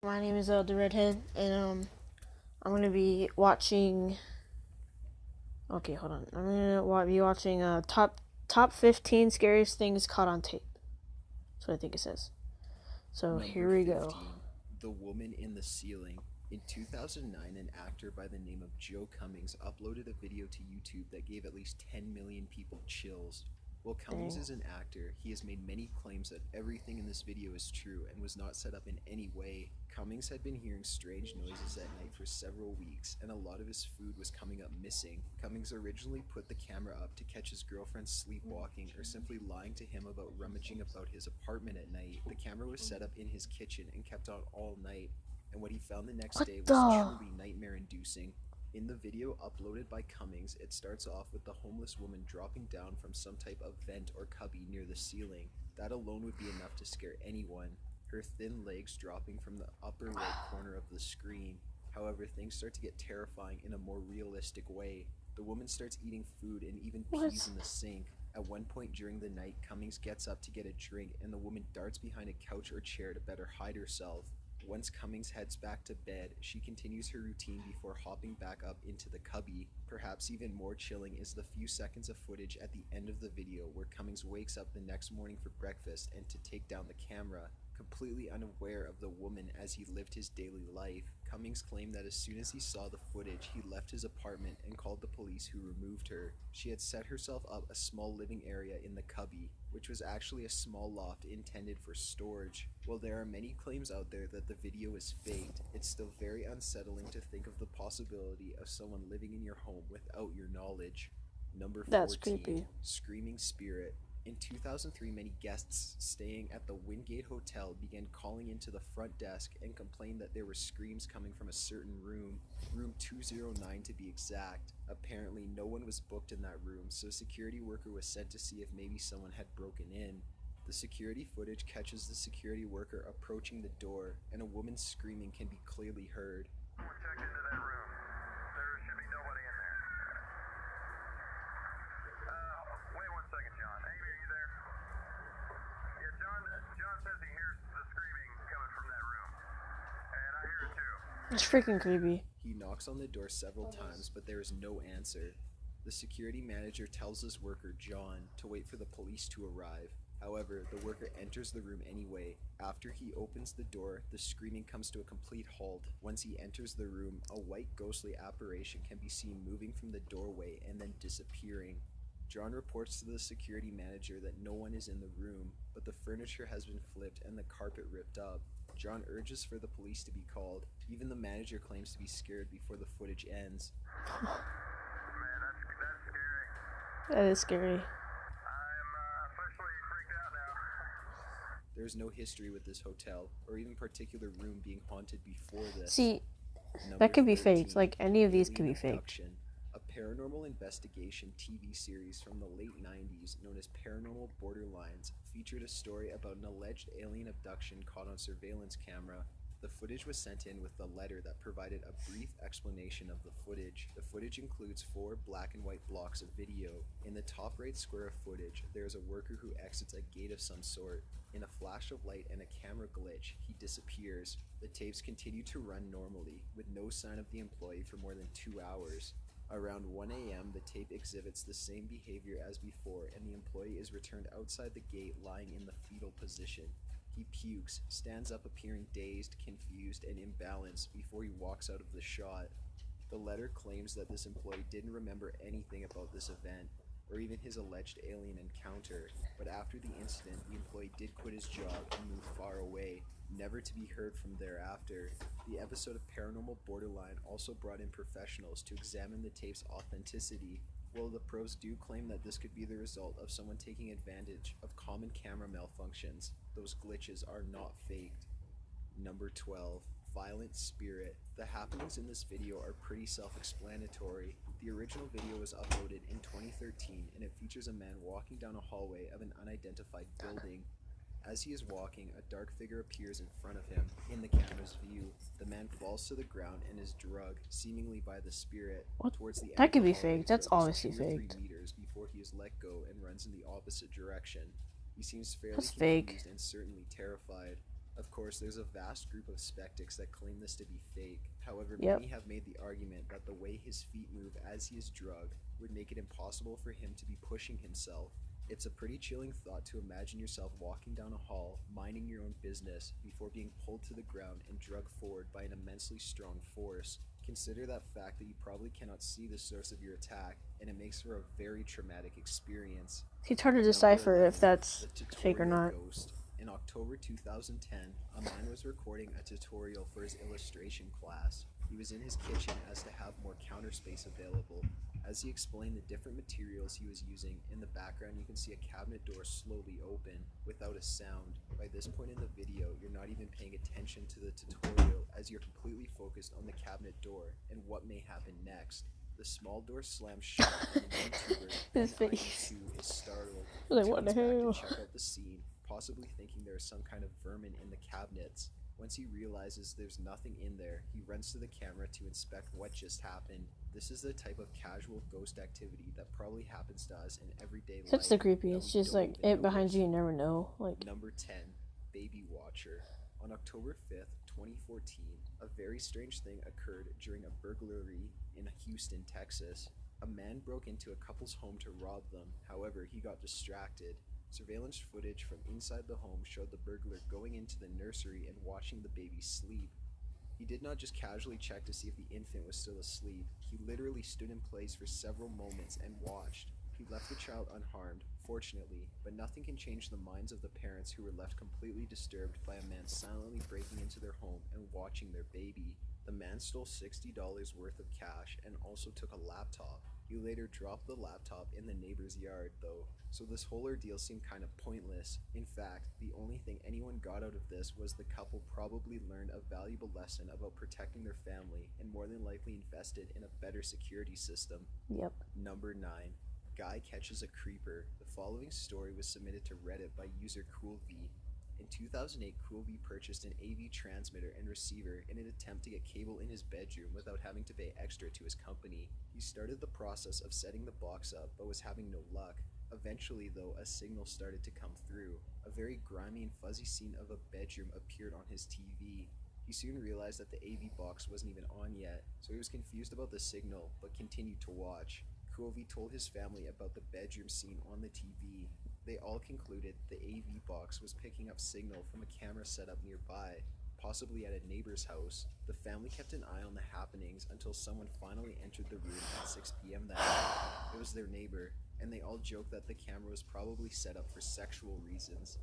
My name is the Redhead, and I'm gonna be watching. Okay, hold on. I'm gonna be watching top 15 scariest things caught on tape. That's what I think it says. So Number here we go. 15, The Woman in the Ceiling. In 2009, an actor by the name of Joe Cummings uploaded a video to YouTube that gave at least 10 million people chills. While Cummings Dang. is an actor, he has made many claims that everything in this video is true and was not set up in any way. Cummings had been hearing strange noises at night for several weeks, and a lot of his food was coming up missing. Cummings originally put the camera up to catch his girlfriend sleepwalking or simply lying to him about rummaging about his apartment at night. The camera was set up in his kitchen and kept on all night, and what he found the next What day was the? truly nightmare-inducing. In the video uploaded by Cummings, it starts off with the homeless woman dropping down from some type of vent or cubby near the ceiling. That alone would be enough to scare anyone. Her thin legs dropping from the upper right corner of the screen. However, things start to get terrifying in a more realistic way. The woman starts eating food and even pees in the sink. At one point during the night, Cummings gets up to get a drink, and the woman darts behind a couch or chair to better hide herself. Once Cummings heads back to bed, she continues her routine before hopping back up into the cubby. Perhaps even more chilling is the few seconds of footage at the end of the video where Cummings wakes up the next morning for breakfast and to take down the camera, completely unaware of the woman as he lived his daily life. Cummings claimed that as soon as he saw the footage, he left his apartment and called the police, who removed her. She had set herself up a small living area in the cubby, which was actually a small loft intended for storage. While there are many claims out there that the video is faked, it's still very unsettling to think of the possibility of someone living in your home without your knowledge. Number That's 14, creepy. Screaming Spirit. In 2003, many guests staying at the Wingate Hotel began calling into the front desk and complained that there were screams coming from a certain room, room 209 to be exact. Apparently, no one was booked in that room, so a security worker was sent to see if maybe someone had broken in. The security footage catches the security worker approaching the door, and a woman screaming can be clearly heard. Someone checked into that room. There should be nobody in there. Wait 1 second, John. Amy, are you there? Yeah, John says he hears the screaming coming from that room. And I hear it too. It's freaking creepy. He knocks on the door several times, but there is no answer. The security manager tells his worker, John, to wait for the police to arrive. However, the worker enters the room anyway. After he opens the door, the screaming comes to a complete halt. Once he enters the room, a white ghostly apparition can be seen moving from the doorway and then disappearing. John reports to the security manager that no one is in the room, but the furniture has been flipped and the carpet ripped up. John urges for the police to be called. Even the manager claims to be scared before the footage ends. Man, that's scary. That is scary. I'm officially freaked out now. There is no history with this hotel, or even particular room being haunted before this. See, Number that could be 13, faked. Like any of these could Alien be faked. Abduction. A paranormal investigation TV series from the late 90s known as Paranormal Borderlines featured a story about an alleged alien abduction caught on surveillance camera. The footage was sent in with a letter that provided a brief explanation of the footage. The footage includes 4 black and white blocks of video. In the top right square of footage, there is a worker who exits a gate of some sort. In a flash of light and a camera glitch, he disappears. The tapes continue to run normally, with no sign of the employee for more than 2 hours. Around 1 a.m., the tape exhibits the same behavior as before, and the employee is returned outside the gate lying in the fetal position. He pukes, stands up appearing dazed, confused, and imbalanced before he walks out of the shot. The letter claims that this employee didn't remember anything about this event, or even his alleged alien encounter, but after the incident, the employee did quit his job and move far away, never to be heard from thereafter. The episode of Paranormal Borderline also brought in professionals to examine the tape's authenticity. While the pros do claim that this could be the result of someone taking advantage of common camera malfunctions, those glitches are not faked. Number 12. Violent Spirit. The happenings in this video are pretty self-explanatory. The original video was uploaded in 2013, and it features a man walking down a hallway of an unidentified building. As he is walking, a dark figure appears in front of him, in the camera's view. The man falls to the ground and is drugged, seemingly by the spirit, What? towards the end That of could the be hallway faked. for That's at least obviously 2 or 3 faked. meters before he is let go and runs in the opposite direction. He seems fairly That's fake. confused and certainly terrified. Of course, there's a vast group of skeptics that claim this to be fake. However, Yep. many have made the argument that the way his feet move as he is drugged would make it impossible for him to be pushing himself. It's a pretty chilling thought to imagine yourself walking down a hall, minding your own business, before being pulled to the ground and drugged forward by an immensely strong force. Consider that fact that you probably cannot see the source of your attack, and it makes for a very traumatic experience. It's hard to Number decipher 11, if that's the fake or tutorial not. ghost. In October 2010, a man was recording a tutorial for his illustration class. He was in his kitchen as to have more counter space available. As he explained the different materials he was using, in the background you can see a cabinet door slowly open without a sound. By this point in the video, you're not even paying attention to the tutorial as you're completely focused on the cabinet door and what may happen next. The small door slams shut and the YouTuber His Ben face. IE2 is startled. Like, He what the turns back hell? to check out the scene, possibly thinking there is some kind of vermin in the cabinets. Once he realizes there's nothing in there, he runs to the camera to inspect what just happened. This is the type of casual ghost activity that probably happens to us in everyday life. That's the that creepiest. we Just don't like even it behind notice. you, you never know. Like, Number 10, Baby Watcher. On October 5th, 2014, a very strange thing occurred during a burglary in Houston, Texas. A man broke into a couple's home to rob them. However, he got distracted. Surveillance footage from inside the home showed the burglar going into the nursery and watching the baby sleep. He did not just casually check to see if the infant was still asleep. He literally stood in place for several moments and watched. He left the child unharmed, fortunately, but nothing can change the minds of the parents who were left completely disturbed by a man silently breaking into their home and watching their baby. The man stole $60 worth of cash and also took a laptop. He later dropped the laptop in the neighbor's yard, though, so this whole ordeal seemed kind of pointless. In fact, the only thing anyone got out of this was the couple probably learned a valuable lesson about protecting their family and more than likely invested in a better security system. yep. Number 9. Guy catches a creeper. The following story was submitted to Reddit by user CoolV. In 2008, CoolV purchased an AV transmitter and receiver in an attempt to get cable in his bedroom without having to pay extra to his company. He started the process of setting the box up, but was having no luck. Eventually, though, a signal started to come through. A very grimy and fuzzy scene of a bedroom appeared on his TV. He soon realized that the AV box wasn't even on yet, so he was confused about the signal, but continued to watch. Covey told his family about the bedroom scene on the TV. They all concluded the AV box was picking up signal from a camera set up nearby, possibly at a neighbor's house. The family kept an eye on the happenings until someone finally entered the room at 6 p.m. that night. It was their neighbor, and they all joked that the camera was probably set up for sexual reasons,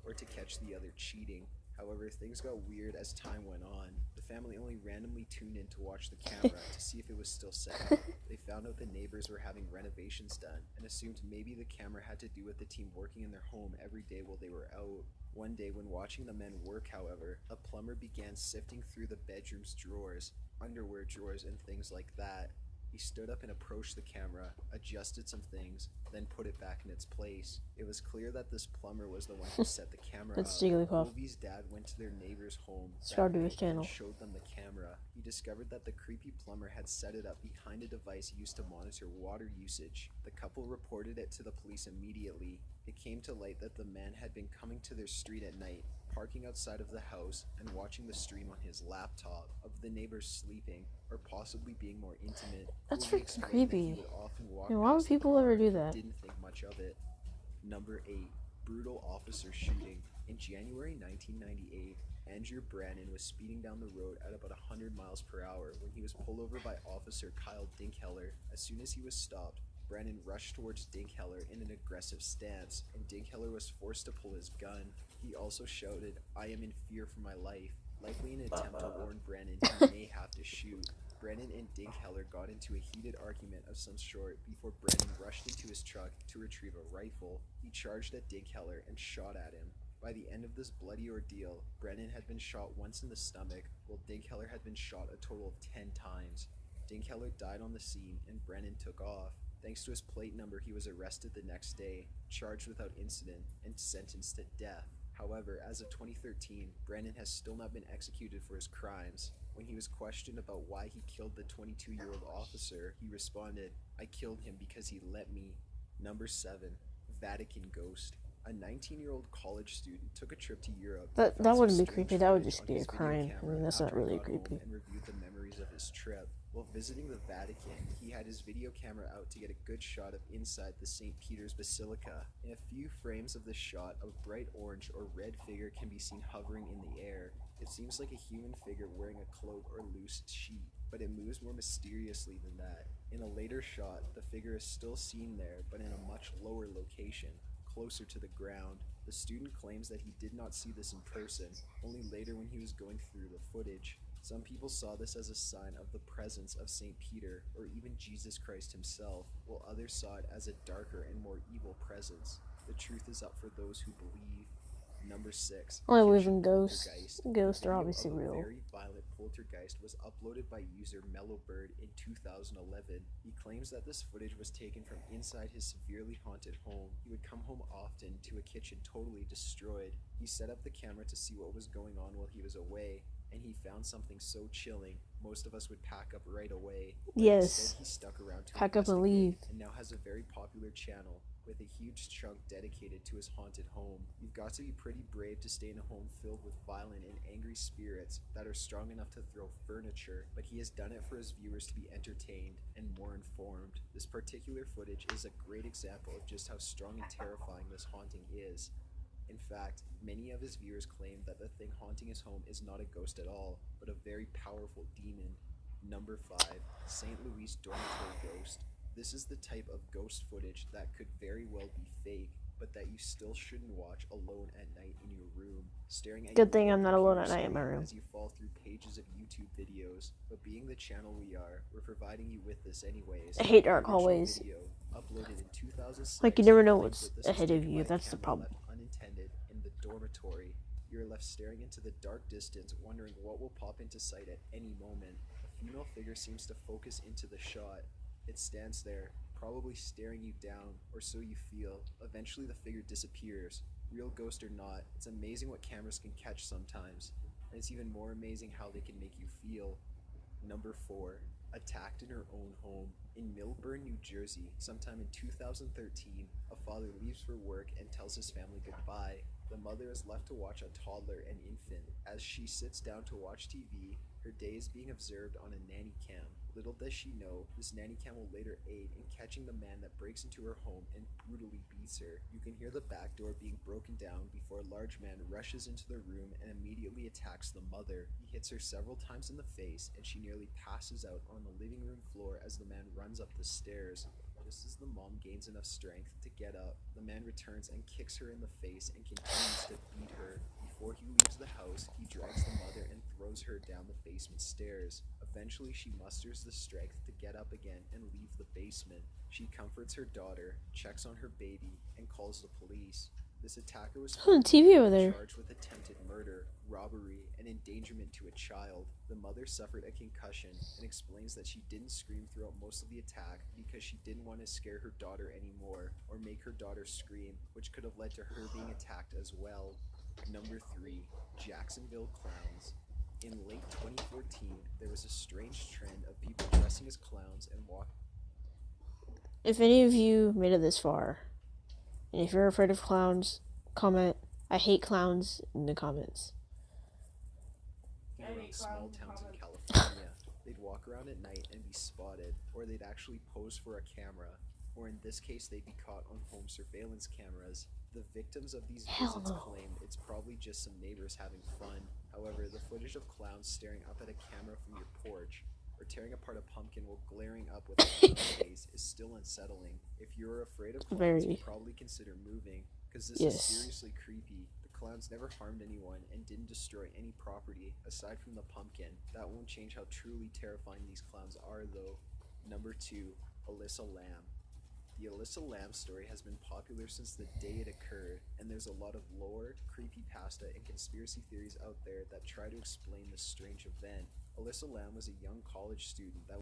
or to catch the other cheating. However, things got weird as time went on. The family only randomly tuned in to watch the camera to see if it was still set up. They found out the neighbors were having renovations done and assumed maybe the camera had to do with the team working in their home every day while they were out. One day when watching the men work, however, a plumber began sifting through the bedroom's drawers, underwear drawers and things like that. He stood up and approached the camera, adjusted some things, then put it back in its place. It was clear that this plumber was the one who set the camera That's up. Jigglypuff. Ovie's dad went to their neighbor's home Subscribe that to his night and channel. showed them the camera. He discovered that the creepy plumber had set it up behind a device used to monitor water usage. The couple reported it to the police immediately. It came to light that the man had been coming to their street at night, parking outside of the house and watching the stream on his laptop of the neighbors sleeping or possibly being more intimate. That's Covey freaking explained that he creepy. would often walk Why would past the people car ever do and that? Didn't think much of it. Number 8. Brutal officer shooting. In January 1998, Andrew Brannon was speeding down the road at about 100 miles per hour when he was pulled over by Officer Kyle Dinkheller. As soon as he was stopped, Brannon rushed towards Dinkheller in an aggressive stance, and Dinkheller was forced to pull his gun. He also shouted, "I am in fear for my life," likely in an attempt to warn Brannon he may have to shoot. Brannon and Dinkheller got into a heated argument of some sort before Brannon rushed into his truck to retrieve a rifle. He charged at Dinkheller and shot at him. By the end of this bloody ordeal, Brannon had been shot once in the stomach, while Dinkheller had been shot a total of 10 times. Dinkheller died on the scene and Brannon took off. Thanks to his plate number, he was arrested the next day, charged without incident, and sentenced to death. However, as of 2013, Brannon has still not been executed for his crimes. When he was questioned about why he killed the 22-year-old officer, he responded, "I killed him because he let me." Number 7. Vatican Ghost. A 19-year-old college student took a trip to Europe. That and found wouldn't some be strange creepy. That would footage just on be a his video crime. I camera mean, that's after not he really got creepy. home and reviewed the memories of his trip. While visiting the Vatican, he had his video camera out to get a good shot of inside the St. Peter's Basilica. In a few frames of the shot, a bright orange or red figure can be seen hovering in the air. It seems like a human figure wearing a cloak or loose sheet, but it moves more mysteriously than that. In a later shot, the figure is still seen there, but in a much lower location, closer to the ground. The student claims that he did not see this in person, only later when he was going through the footage. Some people saw this as a sign of the presence of St. Peter or even Jesus Christ himself, while others saw it as a darker and more evil presence. The truth is up for those who believe. Number 6. I believe Egyptian in ghosts. poltergeist. Ghosts A are video obviously of a real. very violent poltergeist was uploaded by user Mellowbird in 2011. He claims that this footage was taken from inside his severely haunted home. He would come home often to a kitchen totally destroyed. He set up the camera to see what was going on while he was away, and he found something so chilling, most of us would pack up right away. But Yes. instead he stuck around to Pack up and investigate, leave. and now has a very popular channel with a huge chunk dedicated to his haunted home. You've got to be pretty brave to stay in a home filled with violent and angry spirits that are strong enough to throw furniture, but he has done it for his viewers to be entertained and more informed. This particular footage is a great example of just how strong and terrifying this haunting is. In fact, many of his viewers claim that the thing haunting his home is not a ghost at all, but a very powerful demon. Number 5. St. Louis Dormitory Ghost. This is the type of ghost footage that could very well be fake, but that you still shouldn't watch alone at night in your room, staring at Good your thing little I'm not alone computer at night in my screen room. as you fall through pages of YouTube videos. But being the channel we are, we're providing you with this anyways. I hate dark The original hallways. video, uploaded in 2006, Like, you never know claims what's that this was ahead of taken you. by a That's the camera problem. left unintended in the dormitory. You're left staring into the dark distance, wondering what will pop into sight at any moment. A female figure seems to focus into the shot. It stands there, probably staring you down, or so you feel. Eventually the figure disappears. Real ghost or not, it's amazing what cameras can catch sometimes, and it's even more amazing how they can make you feel. Number 4. Attacked in her own home. In Millburn, New Jersey, sometime in 2013, a father leaves for work and tells his family goodbye. The mother is left to watch a toddler and infant. As she sits down to watch TV, her day is being observed on a nanny cam. Little does she know, this nanny cam will later aid in catching the man that breaks into her home and brutally beats her. You can hear the back door being broken down before a large man rushes into the room and immediately attacks the mother. He hits her several times in the face, and she nearly passes out on the living room floor as the man runs up the stairs. Just as the mom gains enough strength to get up, the man returns and kicks her in the face and continues to beat her. Before he leaves the house, he drags the mother and throws her down the basement stairs. Eventually, she musters the strength to get up again and leave the basement. She comforts her daughter, checks on her baby, and calls the police. This attacker was On TV over there. charged with attempted murder, robbery, and endangerment to a child. The mother suffered a concussion and explains that she didn't scream throughout most of the attack because she didn't want to scare her daughter anymore or make her daughter scream, which could have led to her being attacked as well. Number 3. Jacksonville Clowns. In late 2014, there was a strange trend of people dressing as clowns and walking If any of you made it this far, and if you're afraid of clowns, comment, I hate clowns in the comments. around small towns in California. They'd walk around at night and be spotted, or they'd actually pose for a camera, or in this case they'd be caught on home surveillance cameras. The victims of these visits claim it's probably just some neighbors having fun. However, the footage of clowns staring up at a camera from your porch or tearing apart a pumpkin while glaring up with a clown face is still unsettling. If you're afraid of clowns, you'd probably consider moving, because this is seriously creepy. The clowns never harmed anyone and didn't destroy any property aside from the pumpkin. That won't change how truly terrifying these clowns are, though. Number 2. Alyssa Lamb. The Alyssa Lamb story has been popular since the day it occurred, and there's a lot of lore, creepypasta, and conspiracy theories out there that try to explain this strange event. Alyssa Lamb was a young college student that